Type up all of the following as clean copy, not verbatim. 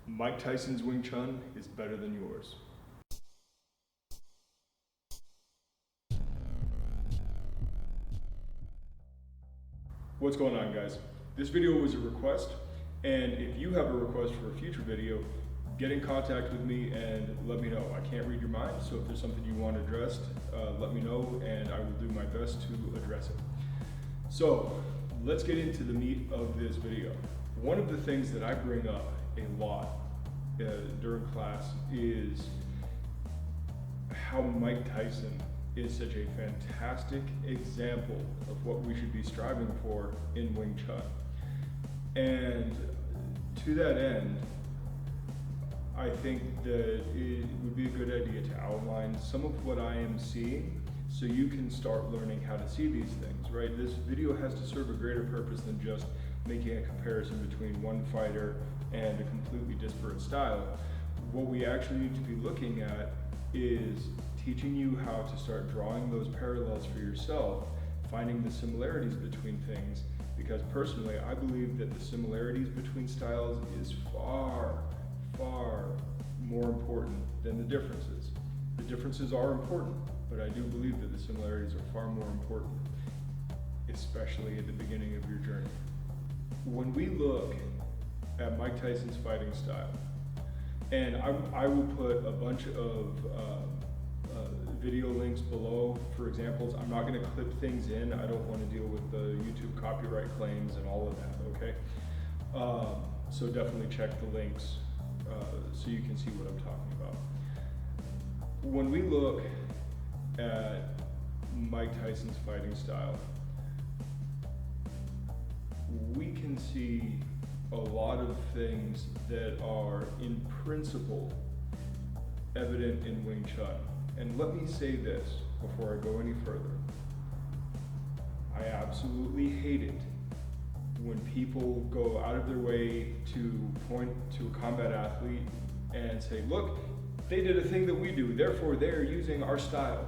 Mike Tyson's Wing Chun is better than yours. What's going on, guys? This video was a request, and if you have a request for a future video, get in contact with me and let me know. I can't read your mind, so if there's something you want addressed, let me know and I will do my best to address it. So let's get into the meat of this video. One of the things that I bring up a lot during class is how Mike Tyson is such a fantastic example of what we should be striving for in Wing Chun. And to that end, I think that it would be a good idea to outline some of what I am seeing so you can start learning how to see these things, right? This video has to serve a greater purpose than just making a comparison between one fighter and a completely disparate style. What we actually need to be looking at is teaching you how to start drawing those parallels for yourself, finding the similarities between things, because personally I believe that the similarities between styles is far more important than the differences. The differences are important, but I do believe that the similarities are far more important, especially at the beginning of your journey. When we look at Mike Tyson's fighting style, and I will put a bunch of video links below for examples. I'm not going to clip things in. I don't want to deal with the YouTube copyright claims and all of that, okay? So definitely check the links so you can see what I'm talking about. When we look at Mike Tyson's fighting style, we can see a lot of things that are in principle evident in Wing Chun. And let me say this before I go any further. I absolutely hate it when people go out of their way to point to a combat athlete and say, look, they did a thing that we do, therefore they're using our style.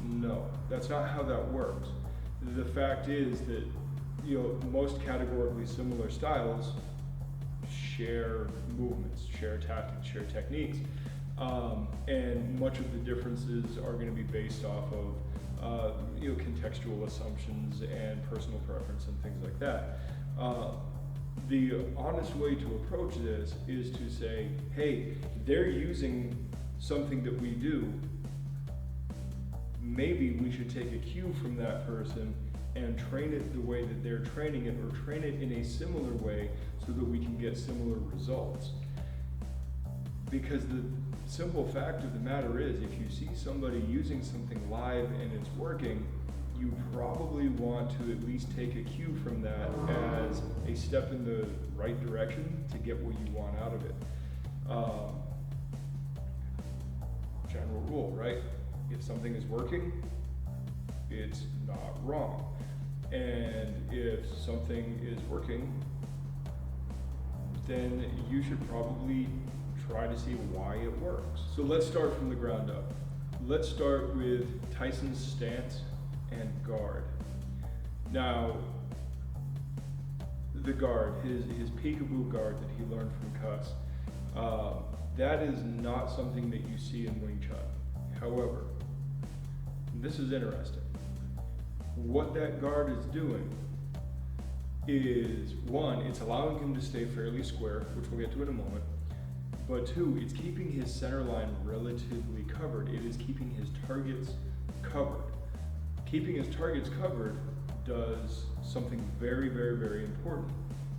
No, that's not how that works. The fact is that most categorically similar styles share movements, share tactics, share techniques. And much of the differences are going to be based off of contextual assumptions and personal preference and things like that. The honest way to approach this is to say, hey, they're using something that we do. Maybe we should take a cue from that person and train it the way that they're training it, or train it in a similar way so that we can get similar results. Because the simple fact of the matter is, if you see somebody using something live and it's working, you probably want to at least take a cue from that as a step in the right direction to get what you want out of it. General rule, right? If something is working, it's not wrong. And if something is working, then you should probably try to see why it works. So let's start from the ground up. Let's start with Tyson's stance and guard. Now, the guard, his peekaboo guard that he learned from Cuss, that is not something that you see in Wing Chun. However, this is interesting. What that guard is doing is, one, it's allowing him to stay fairly square, which we'll get to in a moment. But two, it's keeping his center line relatively covered. It is keeping his targets covered. Keeping his targets covered does something very important.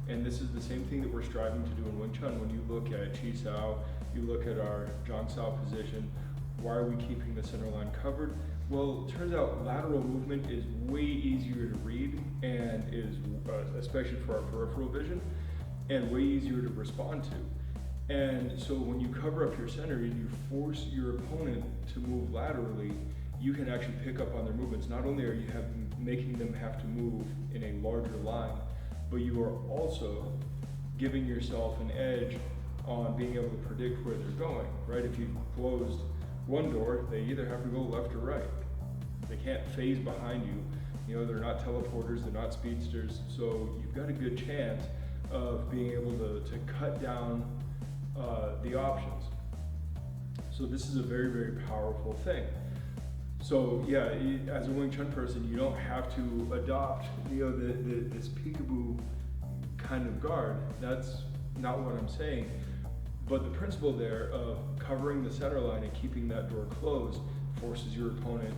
And this is the same thing that we're striving to do in Wing Chun. When you look at Chi Sao, you look at our Zhang Sao position, why are we keeping the center line covered? Well, it turns out lateral movement is way easier to read and is, especially for our peripheral vision, and way easier to respond to. And so when you cover up your center and you force your opponent to move laterally, you can actually pick up on their movements. Not only are you making them have to move in a larger line, but you are also giving yourself an edge on being able to predict where they're going, right? If you've closed one door, they either have to go left or right. They can't phase behind you. They're not teleporters, they're not speedsters, so you've got a good chance of being able to cut down the options. So this is a very, very powerful thing. So yeah, as a Wing Chun person, you don't have to adopt, this peekaboo kind of guard. That's not what I'm saying. But the principle there of covering the center line and keeping that door closed forces your opponent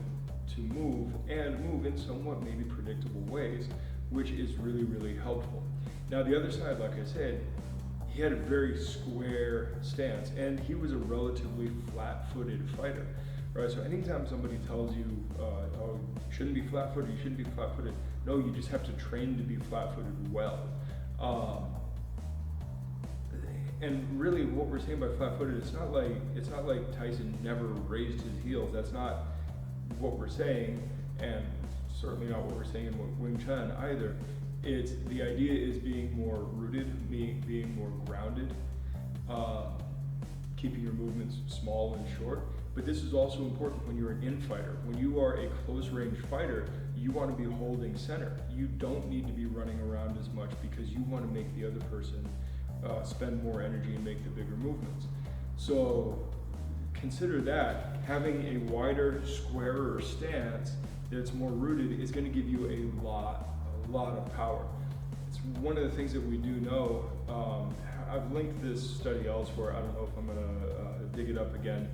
to move, and move in somewhat maybe predictable ways, which is really, really helpful. Now the other side, like I said, he had a very square stance, and he was a relatively flat-footed fighter, right? So anytime somebody tells you, oh, you shouldn't be flat-footed, you shouldn't be flat-footed, no, you just have to train to be flat-footed well. And really what we're saying by flat-footed, it's not like Tyson never raised his heels. That's not what we're saying, and certainly not what we're saying in Wing Chun either. It's the idea is being more rooted, being more grounded, keeping your movements small and short. But this is also important when you're an in-fighter. When you are a close-range fighter, you want to be holding center. You don't need to be running around as much because you want to make the other person spend more energy and make the bigger movements. So consider that having a wider, squarer stance that's more rooted is going to give you a lot of power. It's one of the things that we do know. I've linked this study elsewhere. I don't know if I'm going to dig it up again.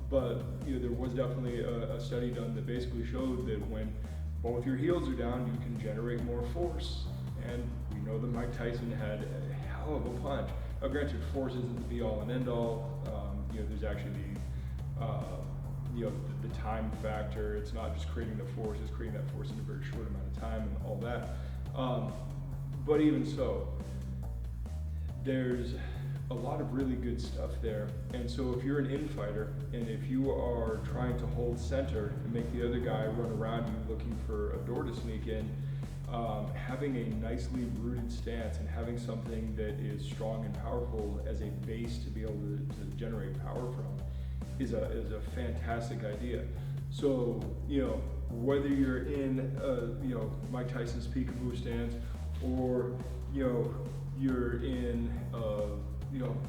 But there was definitely a study done that basically showed that when both your heels are down, you can generate more force. And we know that Mike Tyson had a hell of a punch. Now, granted, force isn't the be-all and end-all. There's actually the time factor. It's not just creating the force; it's creating that force in a very short amount of time and all that. But even so, there's a lot of really good stuff there. And so if you're an in-fighter, and if you are trying to hold center and make the other guy run around you looking for a door to sneak in, having a nicely rooted stance and having something that is strong and powerful as a base to be able to generate power from is a fantastic idea. So, whether you're in, Mike Tyson's peekaboo stance, or, you're in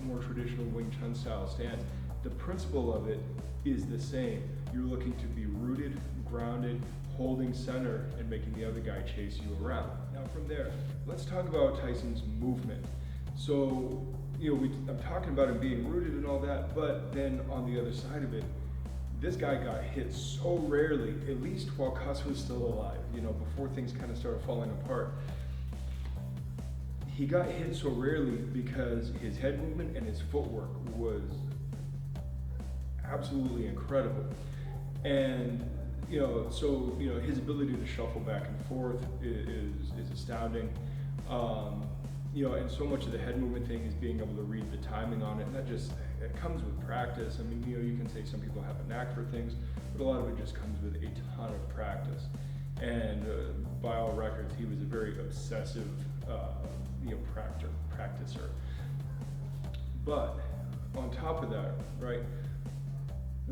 more traditional Wing Chun style stance, the principle of it is the same. You're looking to be rooted, grounded, holding center, and making the other guy chase you around. Now from there, let's talk about Tyson's movement. So, I'm talking about him being rooted and all that, but then on the other side of it, this guy got hit so rarely, at least while Cuss was still alive, before things kind of started falling apart. He got hit so rarely because his head movement and his footwork was absolutely incredible. And his ability to shuffle back and forth is astounding. And so much of the head movement thing is being able to read the timing on it, and it comes with practice. I mean, you can say some people have a knack for things, but a lot of it just comes with a ton of practice. And by all records, he was a very obsessive, practicer. But on top of that, right,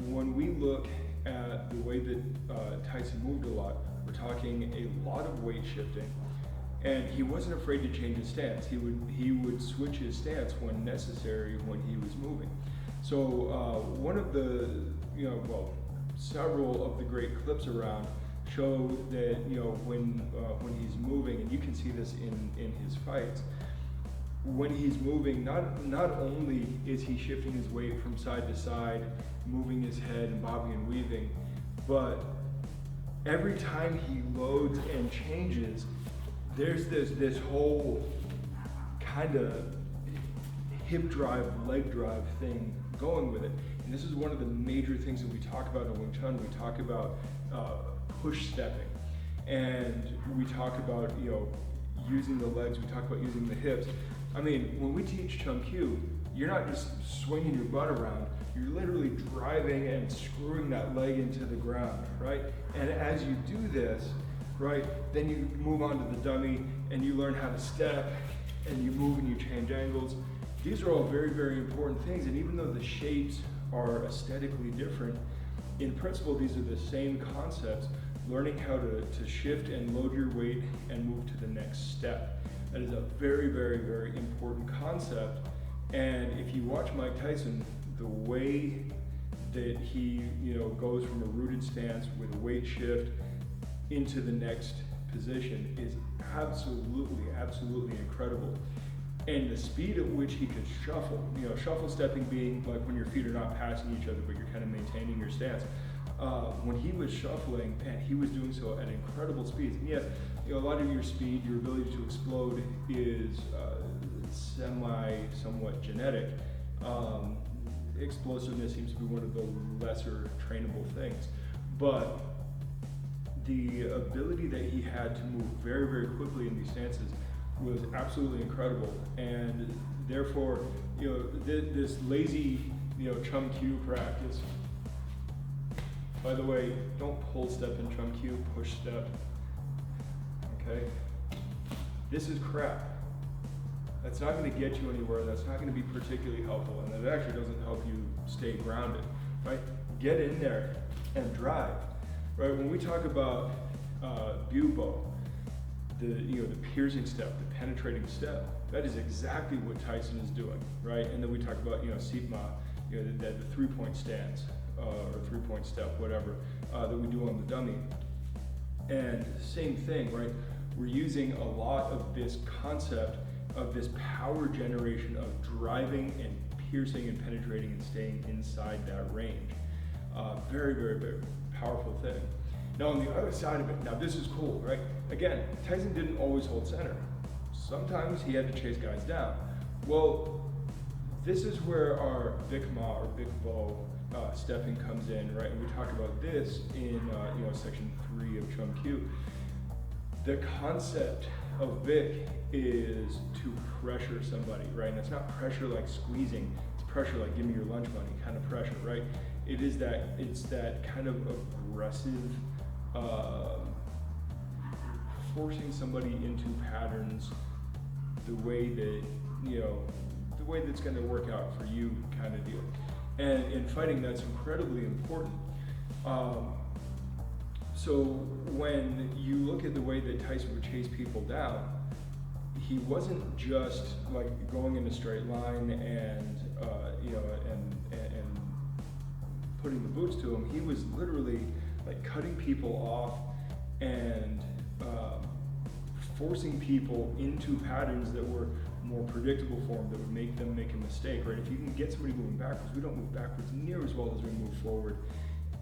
when we look at the way that Tyson moved a lot, we're talking a lot of weight shifting, and he wasn't afraid to change his stance. He would switch his stance when necessary when he was moving. So one of the several of the great clips around show that when he's moving, and you can see this in his fights, when he's moving, not only is he shifting his weight from side to side, moving his head and bobbing and weaving, but every time he loads and changes, there's this whole kind of hip drive, leg drive thing going with it. And this is one of the major things that we talk about in Wing Chun. We talk about push stepping, and we talk about using the legs, we talk about using the hips. I mean, when we teach Chun Q, you're not just swinging your butt around, you're literally driving and screwing that leg into the ground, right? And as you do this, right, then you move on to the dummy and you learn how to step, and you move and you change angles. These are all very, very important things, and even though the shapes are aesthetically different, in principle these are the same concepts. Learning how to shift and load your weight and move to the next step. That is a very, very, very important concept. And if if you watch Mike Tyson, the way that he, goes from a rooted stance with a weight shift into the next position is absolutely incredible. And the speed at which he could shuffle, shuffle stepping being like when your feet are not passing each other, but you're kind of maintaining your stance. When he was shuffling, man, he was doing so at incredible speeds. And yes, a lot of your speed, your ability to explode is somewhat genetic. Explosiveness seems to be one of the lesser trainable things. But the ability that he had to move very quickly in these stances was absolutely incredible. And therefore, this lazy, Chum Q practice. By the way, don't pull step in Chum Q, push step. Okay? This is crap. That's not going to get you anywhere. That's not going to be particularly helpful, and it actually doesn't help you stay grounded, right? Get in there and drive, right? When we talk about bubo, the piercing step, the penetrating step, that is exactly what Tyson is doing, right? And then we talk about Sipma, the 3-point stance or 3-point step, whatever, that we do on the dummy. And same thing, right? We're using a lot of this concept of this power generation of driving and piercing and penetrating and staying inside that range. Very powerful thing. Now on the other side of it, now this is cool, right? Again, Tyson didn't always hold center. Sometimes he had to chase guys down. Well, this is where our Vic Ma or Vic Bo stepping comes in, right? And we talked about this in section 3 of Chum Q. The concept of Vic is to pressure somebody, right? And it's not pressure like squeezing, it's pressure like give me your lunch money kind of pressure, right? It's that kind of aggressive, forcing somebody into patterns the way that's going to work out for you kind of deal. And in fighting, that's incredibly important. So when you look at the way that Tyson would chase people down, he wasn't just like going in a straight line and putting the boots to him. He was literally like cutting people off and forcing people into patterns that were more predictable for them, that would make them make a mistake, right? If you can get somebody moving backwards, we don't move backwards near as well as we move forward.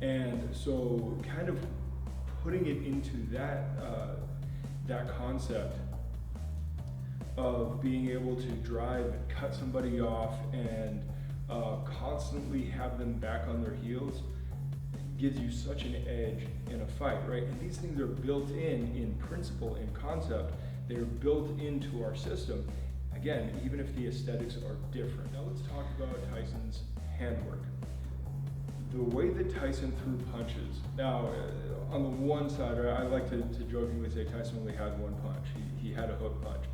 And so kind of putting it into that concept of being able to drive and cut somebody off and constantly have them back on their heels gives you such an edge in a fight, right? And these things are built in principle, in concept. They're built into our system. Again, even if the aesthetics are different. Now let's talk about Tyson's handwork. The way that Tyson threw punches. Now, on the one side, I like to jokingly say Tyson only had one punch. He had a hook punch.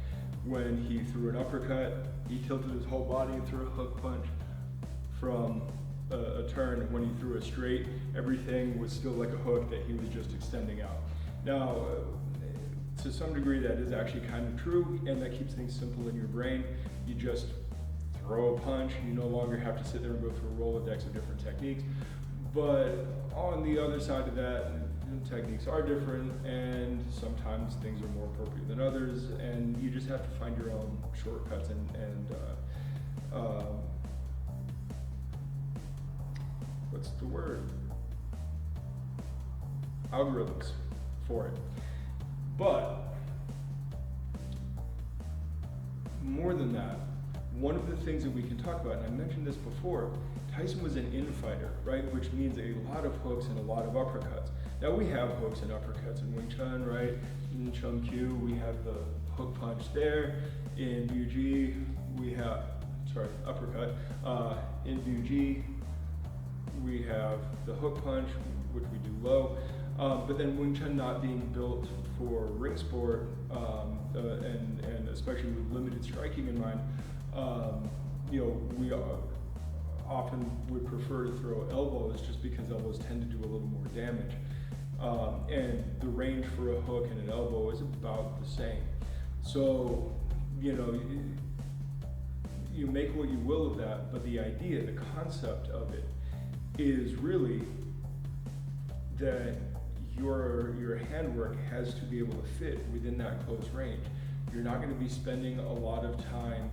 When he threw an uppercut, he tilted his whole body and threw a hook punch from a turn. When he threw a straight, everything was still like a hook that he was just extending out. Now, to some degree, that is actually kind of true, and that keeps things simple in your brain. You just throw a punch, you no longer have to sit there and go through a Rolodex of different techniques. But on the other side of that, techniques are different, and sometimes things are more appropriate than others, and you just have to find your own shortcuts and what's the word? Algorithms for it. But more than that, one of the things that we can talk about, and I mentioned this before, Tyson was an infighter, right? Which means a lot of hooks and a lot of uppercuts. Now we have hooks and uppercuts in Wing Chun, right? In Chum Q, we have the hook punch there. In BUG, we have, uppercut. In BUG, we have the hook punch, which we do low. But then Wing Chun not being built for ring sport, and especially with limited striking in mind, we often would prefer to throw elbows just because elbows tend to do a little more damage. And the range for a hook and an elbow is about the same. So, you make what you will of that, but the idea, the concept of it is really that your handwork has to be able to fit within that close range. You're not going to be spending a lot of time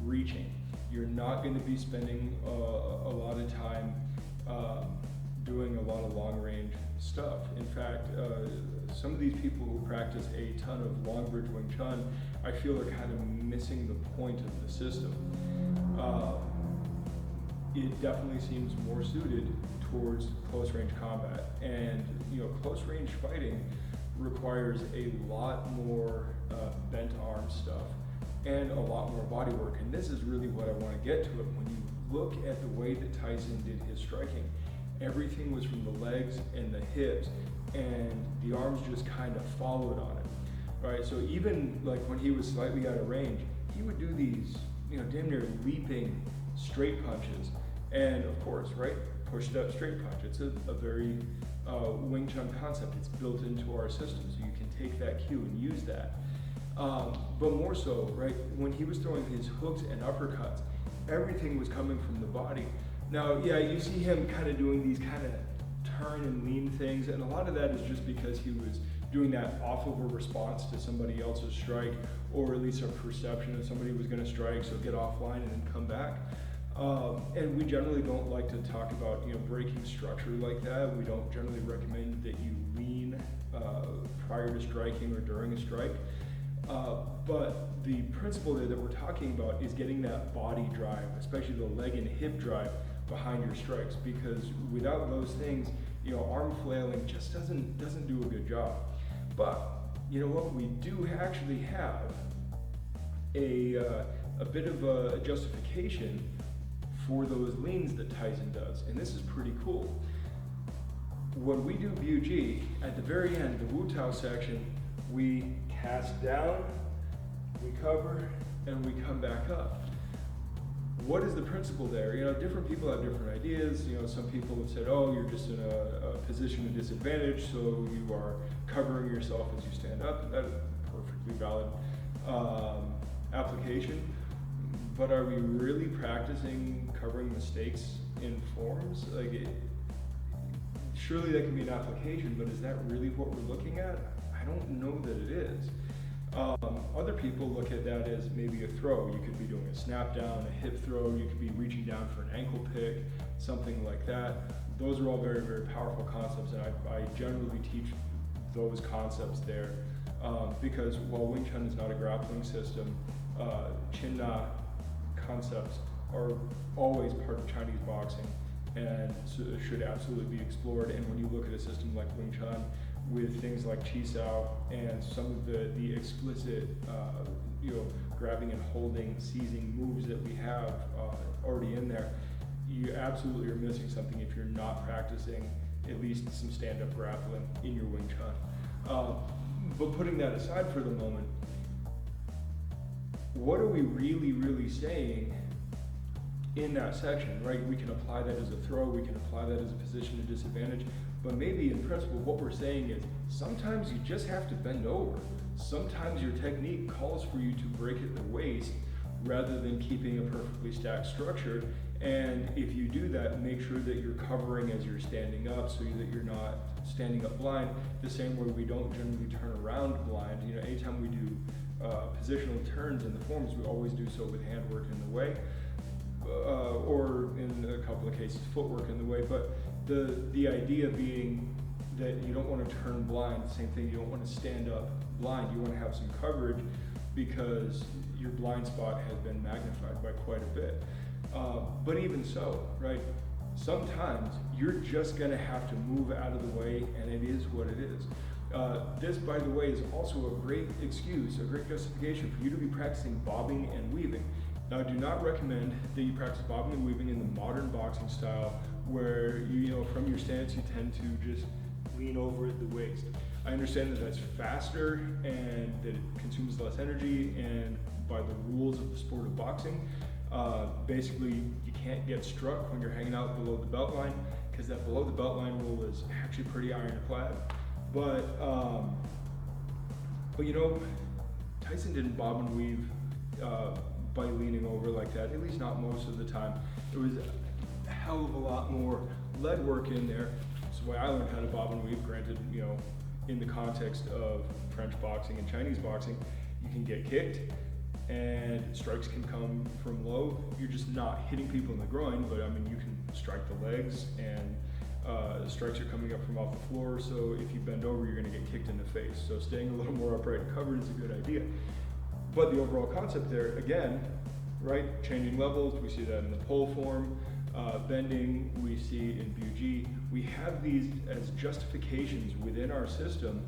reaching. You're not going to be spending a lot of time doing a lot of long range stuff. In fact, some of these people who practice a ton of long bridge Wing Chun, I feel are kind of missing the point of the system. It definitely seems more suited towards close range combat, and close range fighting requires a lot more bent arm stuff and a lot more body work, and this is really what I want to get to it. When you look at the way that Tyson did his striking, everything was from the legs and the hips, and the arms just kind of followed on it, right? So even like when he was slightly out of range, he would do these damn near leaping straight punches, and of course, right, pushed up straight punch. It's a very Wing Chun concept. It's built into our system, so you can take that cue and use that. But more so, right, when he was throwing his hooks and uppercuts, everything was coming from the body. Now, yeah, you see him kind of doing these kind of turn and lean things, and a lot of that is just because he was doing that off of a response to somebody else's strike, or at least a perception that somebody was going to strike, so get offline and then come back. And we generally don't like to talk about breaking structure like that. We don't generally recommend that you lean prior to striking or during a strike. But the principle there that we're talking about is getting that body drive, especially the leg and hip drive behind your strikes, because without those things, arm flailing just doesn't do a good job. But you know what? We do actually have a bit of a justification for those leans that Tyson does, and this is pretty cool. When we do BUG, at the very end, the Wu Tao section, we cast down, we cover, and we come back up. What is the principle there? Different people have different ideas. Some people have said, oh, you're just in a position of disadvantage, so you are covering yourself as you stand up, and that is a perfectly valid application. But are we really practicing covering mistakes in forms? Surely that can be an application, but is that really what we're looking at? I don't know that it is. Other people look at that as maybe a throw. You could be doing a snap down, a hip throw, you could be reaching down for an ankle pick, something like that. Those are all very, very powerful concepts, and I generally teach those concepts there because while Wing Chun is not a grappling system, Chindi Concepts are always part of Chinese boxing and should absolutely be explored. And when you look at a system like Wing Chun with things like Chi Sao and some of the explicit grabbing and holding, seizing moves that we have already in there, you absolutely are missing something if you're not practicing at least some stand-up grappling in your Wing Chun. But putting that aside for the moment, what are we really, really saying in that section, right? We can apply that as a throw, we can apply that as a position of disadvantage, but maybe in principle what we're saying is sometimes you just have to bend over. Sometimes your technique calls for you to break at the waist rather than keeping a perfectly stacked structure, and if you do that, make sure that you're covering as you're standing up so that you're not standing up blind, the same way we don't generally turn around blind. Anytime we do positional turns in the forms, we always do so with handwork in the way, or in a couple of cases, footwork in the way. But the idea being that you don't want to turn blind. Same thing, you don't want to stand up blind. You want to have some coverage because your blind spot has been magnified by quite a bit. But even so, right? Sometimes you're just going to have to move out of the way, and it is what it is. This, by the way, is also a great excuse, a great justification for you to be practicing bobbing and weaving. Now, I do not recommend that you practice bobbing and weaving in the modern boxing style where from your stance you tend to just lean over at the waist. I understand that that's faster and that it consumes less energy, and by the rules of the sport of boxing, basically you can't get struck when you're hanging out below the belt line, because that below the belt line rule is actually pretty ironclad. But Tyson didn't bob and weave by leaning over like that, at least not most of the time. It was a hell of a lot more lead work in there. That's the way I learned how to bob and weave. Granted, you know, in the context of French boxing and Chinese boxing, you can get kicked and strikes can come from low. You're just not hitting people in the groin, but I mean, you can strike the legs, and strikes are coming up from off the floor, so if you bend over, you're gonna get kicked in the face. So staying a little more upright and covered is a good idea. But the overall concept there, again, right, changing levels, we see that in the pole form, bending, we see in BUG. We have these as justifications within our system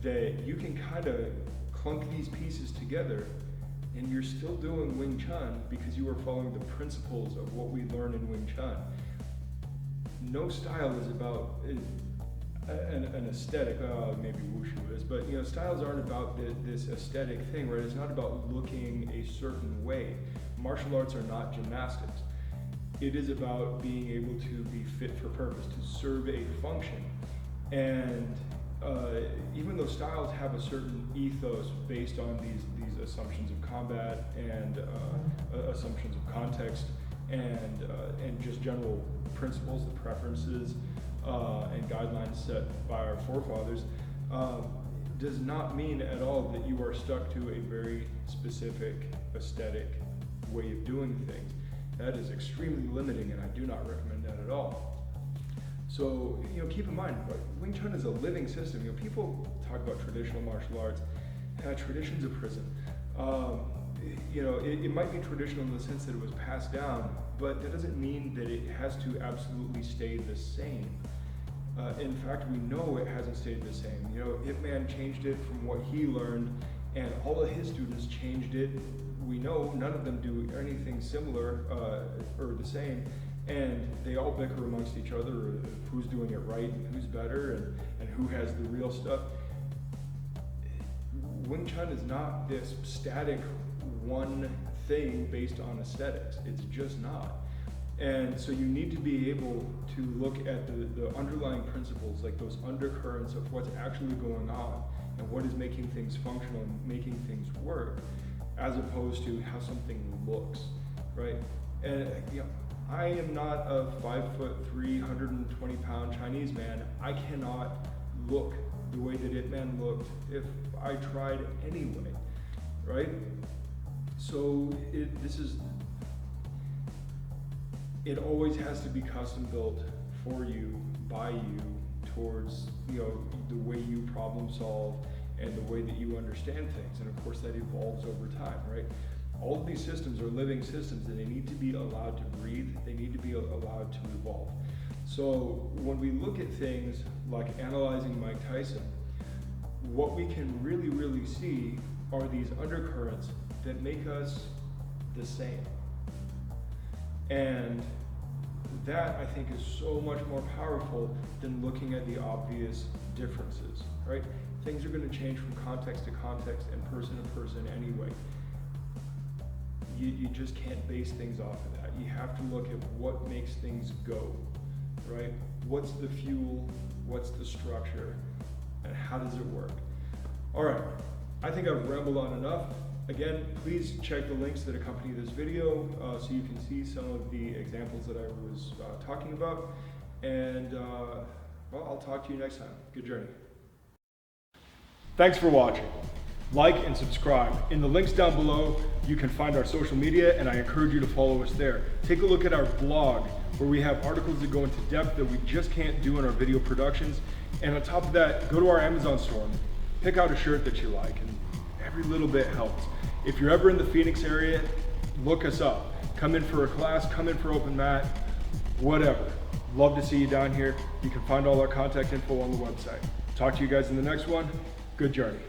that you can kind of clunk these pieces together and you're still doing Wing Chun because you are following the principles of what we learn in Wing Chun. No style is about an aesthetic, maybe Wushu is, but you know, styles aren't about this aesthetic thing, right? It's not about looking a certain way. Martial arts are not gymnastics. It is about being able to be fit for purpose, to serve a function. And even though styles have a certain ethos based on these assumptions of combat and assumptions of context and just general principles, the preferences and guidelines set by our forefathers, does not mean at all that you are stuck to a very specific aesthetic way of doing things. That is extremely limiting, and I do not recommend that at all. So, you know, keep in mind, Wing Chun is a living system. You know, people talk about traditional martial arts. Tradition's a prison. You know, it might be traditional in the sense that it was passed down, but that doesn't mean that it has to absolutely stay the same. In fact, we know it hasn't stayed the same. You know, Ip Man changed it from what he learned, and all of his students changed it. We know none of them do anything similar or the same, and they all bicker amongst each other of who's doing it right and who's better and who has the real stuff. Wing Chun is not this static one thing based on aesthetics. It's just not. And so you need to be able to look at the underlying principles, like those undercurrents of what's actually going on and what is making things functional and making things work, as opposed to how something looks, right? And you know, I am not a 5'3", 120-pound Chinese man. I cannot look the way that Ip Man looked if I tried anyway, right? So it always has to be custom built for you, by you, towards, you know, the way you problem solve and the way that you understand things. And of course that evolves over time, right? All of these systems are living systems, and they need to be allowed to breathe. They need to be allowed to evolve. So when we look at things like analyzing Mike Tyson, what we can really, really see are these undercurrents that make us the same. And that, I think, is so much more powerful than looking at the obvious differences, right? Things are going to change from context to context and person to person anyway. You just can't base things off of that. You have to look at what makes things go, right? What's the fuel, what's the structure, and how does it work? All right, I think I've rambled on enough. Again, please check the links that accompany this video so you can see some of the examples that I was talking about. And well, I'll talk to you next time. Good journey. Thanks for watching. Like and subscribe. In the links down below, you can find our social media, and I encourage you to follow us there. Take a look at our blog, where we have articles that go into depth that we just can't do in our video productions. And on top of that, go to our Amazon store, pick out a shirt that you like, and every little bit helps. If you're ever in the Phoenix area, look us up. Come in for a class, come in for open mat, whatever. Love to see you down here. You can find all our contact info on the website. Talk to you guys in the next one. Good journey.